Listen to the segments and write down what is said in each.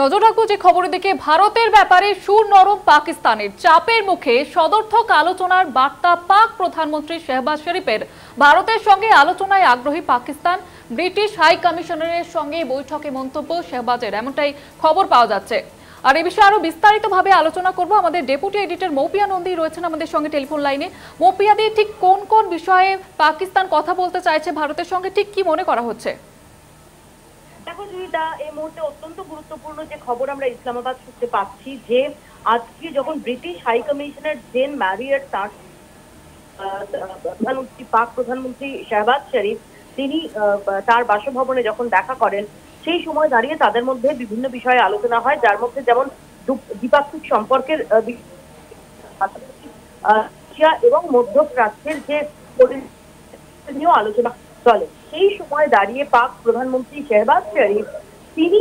নজর রাখবো যে খবরের দিকে। ভারতের ব্যাপারে সুর নরম পাকিস্তানের চাপের মুখে সদর্থক আলোচনার বার্তা পাক প্রধানমন্ত্রী শেহবাজ শরীফের। ভারতের সঙ্গে আলোচনায় আগ্রহী পাকিস্তান। ব্রিটিশ হাই কমিশনারের সঙ্গে বৈঠকে মন্তব্য শেহবাজের, এমনটাই খবর পাওয়া যাচ্ছে। আর এই বিষয়ে আরো বিস্তারিতভাবে আলোচনা করব। আমাদের ডেপুটি এডিটর মৌপিয়া নন্দী রয়েছেন আমাদের সঙ্গে টেলিফোন লাইনে। মৌপিয়া দি, ঠিক কোন কোন বিষয়ে পাকিস্তান কথা বলতে চাইছে ভারতের সঙ্গে, ঠিক কি মনে করা হচ্ছে? দেখো জুইদা, এই মুহূর্তে অত্যন্ত গুরুত্বপূর্ণ যে খবর আমরা ইসলামাবাদ সূত্রে পাচ্ছি যে আজকে যখন British high commissioner Jane Marriott তার প্রধানমন্ত্রী পাক প্রধানমন্ত্রী শেহবাজ শরীফ তিনি তার বাসভবনে যখন দেখা করেন, সেই সময় দাঁড়িয়ে তাদের মধ্যে বিভিন্ন বিষয়ে আলোচনা হয়, যার মধ্যে যেমন দ্বিপাক্ষিক সম্পর্কের এশিয়া এবং মধ্যপ্রাচ্যের যে নিয়েও আলোচনা চলে। সেই সময় দাঁড়িয়ে পাক প্রধানমন্ত্রী শেহবাজ শরীফ তিনি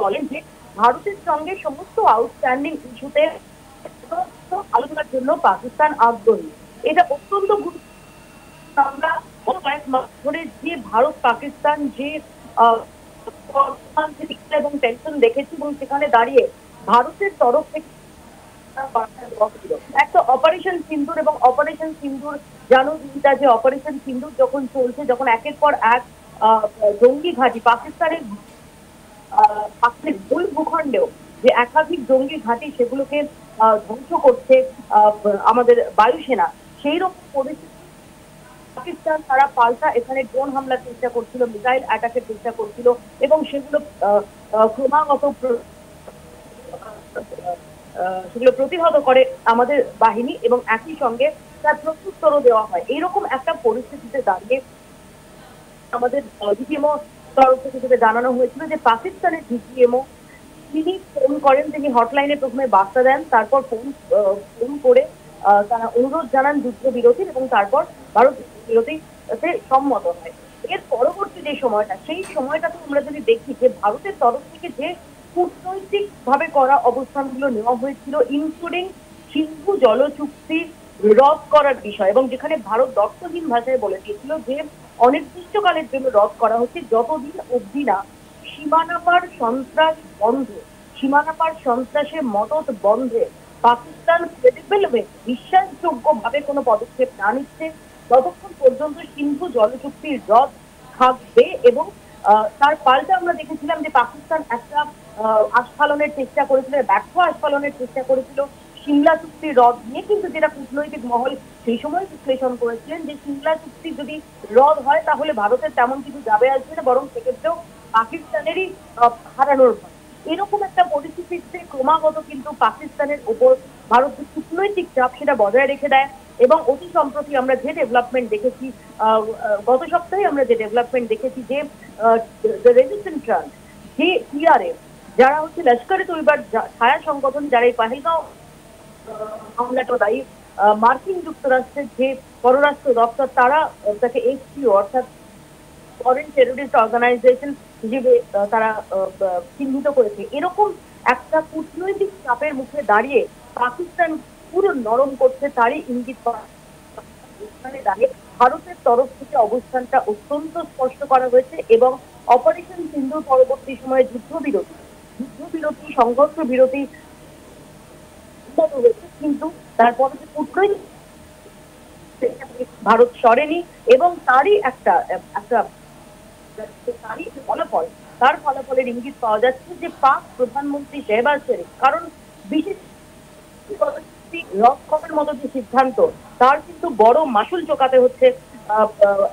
বলেন যে ভারতের সঙ্গে সমস্ত আউটস্ট্যান্ডিং ইস্যুতে আলোচনার জন্য পাকিস্তান আগ্রহী। এটা অত্যন্ত গুরুত্বপূর্ণ। আমরা কয়েক মাস ধরে যে ভারত পাকিস্তান যে এবং টেনশন দেখেছি, এবং সেখানে দাঁড়িয়ে ভারতের তরফ থেকে একটা অপারেশন সিন্দুর, এবং অপারেশন সিন্দুর জানো যে অপারেশন সিন্দুর যখন চলছে, যখন একের পর এক জঙ্গি ঘাঁটি পাকিস্তানের মূল ভূখণ্ডেও যে একাধিক জঙ্গি ঘাঁটি সেগুলোকে ধ্বংস করছে আমাদের বায়ুসেনা, সেই রকম পরিস্থিতি পাকিস্তান তারা পাল্টা এখানে ড্রোন হামলার চেষ্টা করছিল, মিসাইল অ্যাটাকের চেষ্টা করছিল, এবং সেগুলো ক্রমাগত সেগুলো প্রতিহত করে আমাদের বাহিনী, এবং একই সঙ্গে তার প্রত্যুত্তরও দেওয়া হয়। এইরকম একটা পরিস্থিতিতে দাঁড়িয়ে আমাদের ডিজিএমও তরফ থেকে জানানো হয়েছিল যে পাকিস্তানের ডিজিএমও তিনি ফোন করেন, তিনি হটলাইনে প্রথমে বার্তা দেন, তারপর ফোন করে তারা অনুরোধ জানান যুদ্ধবিরতির, এবং তারপর ভারত যুদ্ধবিরতিতে সম্মত হয়। এর পরবর্তী যে সময়টা, সেই সময়টাতে আমরা যদি দেখি যে ভারতের তরফ থেকে যে কূটনৈতিক ভাবে করা অবস্থানগুলো নেওয়া হয়েছিল, ইনক্লুডিং সিন্ধু জল চুক্তি রদ করার বিষয়, এবং যেখানে ভারত দর্শহীন ভাষায় বলে দিয়েছিল যে অনির্দিষ্টকালের জন্য রদ করা হচ্ছে, যতদিন অবধি না সীমানাপার সন্ত্রাস বন্ধ, সীমানাপার সন্ত্রাসের মদত বন্ধে পাকিস্তান ক্রেডিবল বিশ্বাসযোগ্য ভাবে কোনো পদক্ষেপ না নিচ্ছে, ততক্ষণ পর্যন্ত সিন্ধু জল চুক্তির রদ থাকবে। এবং তার পাল্টা আমরা দেখেছিলাম যে পাকিস্তান একটা আস্ফালনের চেষ্টা করেছিল, ব্যর্থ আস্ফালনের চেষ্টা করেছিল সিমলা চুক্তির রদ নিয়ে, কিন্তু যেটা কূটনৈতিক মহল সেই সময় বিশ্লেষণ করেছিলেন যে সিমলা চুক্তি যদি রদ হয় তাহলে ভারতের তেমন কিছু যাবে আসবে না, বরং সেক্ষেত্রেও পাকিস্তানেরই হারানোর ভয়। এরকম একটা পরিস্থিতিতে ক্রমাগত কিন্তু পাকিস্তানের উপর ভারতের কূটনৈতিক চাপ সেটা বজায় রেখে দেয়। এবং অতি সম্প্রতি আমরা যে ডেভেলপমেন্ট দেখেছি, গত সপ্তাহে আমরা যে ডেভেলপমেন্ট দেখেছি যে রেজিস্ট্যান্ট ফ্রন্ট, যে টিআরএফ, যারা হচ্ছে লস্কর-ই তৈয়বার ছায়া সংগঠন, যারা এই পহেলগাঁও হামলাটা দায়ী, মার্কিন যুক্তরাষ্ট্রের যে পররাষ্ট্র দপ্তর তারা তাকে এসপিও অর্থাৎ ফরেন টেররিস্ট অর্গানাইজেশন হিসেবে তারা চিহ্নিত করেছে। এরকম একটা কূটনৈতিক চাপের মুখে দাঁড়িয়ে পাকিস্তান পুরো নরম করছে, তারই ইঙ্গিত দাঁড়িয়ে ভারতের তরফ থেকে অবস্থানটা অত্যন্ত স্পষ্ট করা হয়েছে, এবং অপারেশন সিন্ধুর পরবর্তী সময়ে যুদ্ধবিরতি সংঘর্ষ বিরতি হয়েছে, কিন্তু তারপরে যে কূটনৈতিক ভারত সরেনি, এবং তারই একটা তার ফলাফলের ইঙ্গিত পাওয়া যাচ্ছে যে পাক প্রধানমন্ত্রী শেহবাজ শরীফ, কারণ বিশেষ রক্ষকের মতো যে সিদ্ধান্ত, তার কিন্তু বড় মাসুল চোকাতে হচ্ছে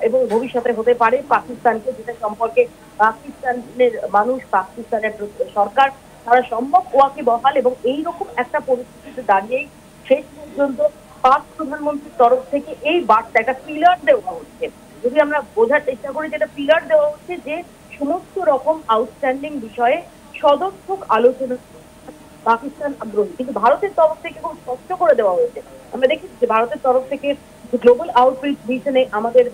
এবং ভবিষ্যতে হতে পারে পাকিস্তানকে, যেটা সম্পর্কে পাকিস্তানের মানুষ, পাকিস্তানের সরকার তারা সম্ভব ওয়াকিবহাল। এবং এইরকম একটা পরিস্থিতিতে দাঁড়িয়েই শেষ পর্যন্ত পাক প্রধানমন্ত্রীর তরফ থেকে এই বার্তা, একটা পিলার দেওয়া হচ্ছে। যদি আমরা বোঝার চেষ্টা করি, যেটা পিলার দেওয়া হচ্ছে যে সমস্ত রকম আউটস্ট্যান্ডিং বিষয়ে সদর্থক আলোচনা পাকিস্তান আগ্রহী, কিন্তু ভারতের তরফ থেকে খুব স্পষ্ট করে দেওয়া হয়েছে। আমরা দেখেছি যে ভারতের তরফ থেকে গ্লোবাল আউটরিচ মিশনে আমাদের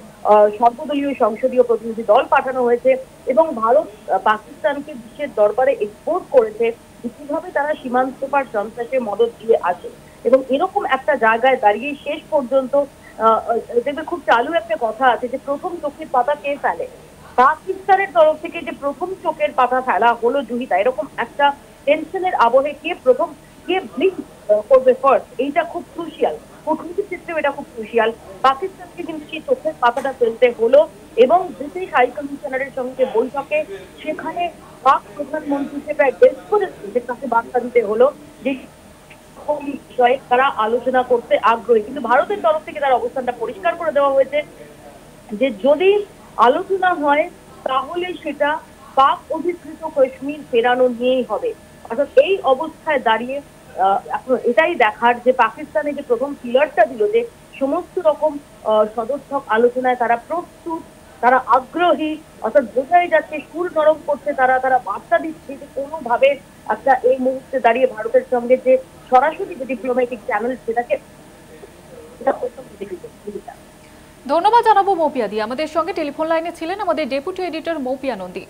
সর্বদলীয় সংসদীয় প্রতিনিধি দল পাঠানো হয়েছে, এবং ভারত পাকিস্তানকে বিশ্বের দরবারে এক্সপোর্ট করেছে কিভাবে তারা সীমান্ত পার সন্ত্রাসে মদত দিয়ে আসে। এবং এরকম একটা জায়গায় দাঁড়িয়ে শেষ পর্যন্ত দেখবে খুব চালু একটা কথা আছে যে প্রথম চোখের পাতা কে ফেলে, পাকিস্তানের তরফ থেকে যে প্রথম চোখের পাতা ফেলা হলো জুহিতা, এরকম একটা টেনশনের আবহে কে ব্লিঙ্ক করবে ফার্স্ট, এইটা খুব ক্রুশিয়াল। কূটনীতির ক্ষেত্রেও এটা খুব ক্রুশিয়াল। পাকিস্তানকে কিন্তু সেই চোখের পাতাটা ফেলতে হলো এবং ব্রিটিশ হাই কমিশনারের সঙ্গে বৈঠকে সেখানে পাক প্রধানমন্ত্রীকে প্রায় ডেসপারেটলি যে তাকে বার্তা দিতে হলো যে বিষয়ে তারা আলোচনা করতে আগ্রহী। কিন্তু ভারতের তরফ থেকে তার অবস্থানটা পরিষ্কার করে দেওয়া হয়েছে যে যদি আলোচনা হয় তাহলে সেটা পাক অধিকৃত কাশ্মীর ফেরানো নিয়েই হবে। অর্থাৎ এই অবস্থায় দাঁড়িয়ে এখন এটাই দেখার যে পাকিস্তানে যে প্রথম ক্লিয়ারটা দিল যে সমস্ত রকম সদর্থক আলোচনায় তারা প্রস্তুত, তারা আগ্রহী, অর্থাৎ বোঝাই যাচ্ছে সুর নরম করছে, তারা বার্তা দিচ্ছে যে কোনোভাবে একটা এই মুহূর্তে দাঁড়িয়ে ভারতের সঙ্গে যে সরাসরি যে ডিপ্লোম্যাটিক চ্যানেল সেটাকে ধন্যবাদ জানাবো মৌপিয়া দি। আমাদের সঙ্গে টেলিফোন লাইনে ছিলেন আমাদের ডেপুটি এডিটর মৌপিয়া নন্দী।